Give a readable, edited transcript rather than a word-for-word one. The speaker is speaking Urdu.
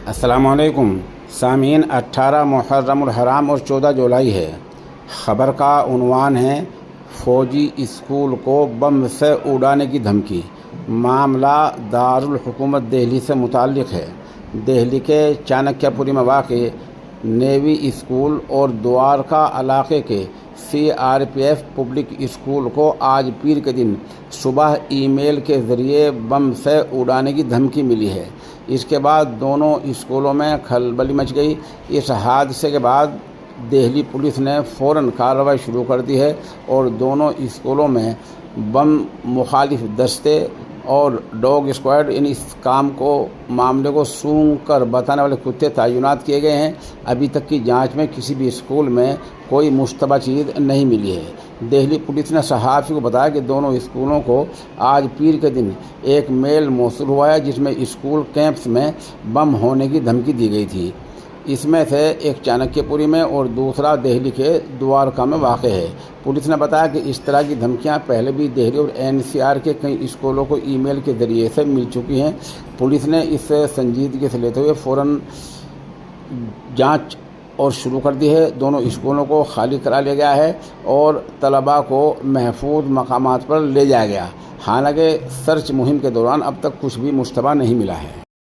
السلام علیکم سامعین، 18 محرم الحرام اور 14 جولائی ہے۔ خبر کا عنوان ہے فوجی اسکول کو بم سے اڑانے کی دھمکی۔ معاملہ دارالحکومت دہلی سے متعلق ہے۔ دہلی کے چانکیہ پوری میں واقع نیوی اسکول اور دوارکا علاقے کے CRPF پبلک اسکول کو آج پیر کے دن صبح ای میل کے ذریعے بم سے اڑانے کی دھمکی ملی ہے۔ اس کے بعد دونوں اسکولوں میں کھلبلی مچ گئی۔ اس حادثے کے بعد دہلی پولیس نے فوراً کارروائی شروع کر دی ہے اور دونوں اسکولوں میں بم مخالف دستے اور ڈاگ اسکواڈ اس معاملے کو سونگھ کر بتانے والے کتے تعینات کیے گئے ہیں۔ ابھی تک کی جانچ میں کسی بھی اسکول میں کوئی مشتبہ چیز نہیں ملی ہے۔ دہلی پولیس نے صحافی کو بتایا کہ دونوں اسکولوں کو آج پیر کے دن ایک میل موصول ہوا ہے جس میں اسکول کیمپس میں بم ہونے کی دھمکی دی گئی تھی۔ اس میں سے ایک چانکیہ پوری میں اور دوسرا دہلی کے دوارکا میں واقع ہے۔ پولیس نے بتایا کہ اس طرح کی دھمکیاں پہلے بھی دہلی اور NCR کے کئی اسکولوں کو ای میل کے ذریعے سے مل چکی ہیں۔ پولیس نے اس سے سنجیدگی سے لیتے ہوئے فوراً جانچ اور شروع کر دی ہے۔ دونوں اسکولوں کو خالی کرا لیا گیا ہے اور طلباء کو محفوظ مقامات پر لے جایا گیا۔ حالانکہ سرچ مہم کے دوران اب تک کچھ بھی مشتبہ نہیں ملا ہے۔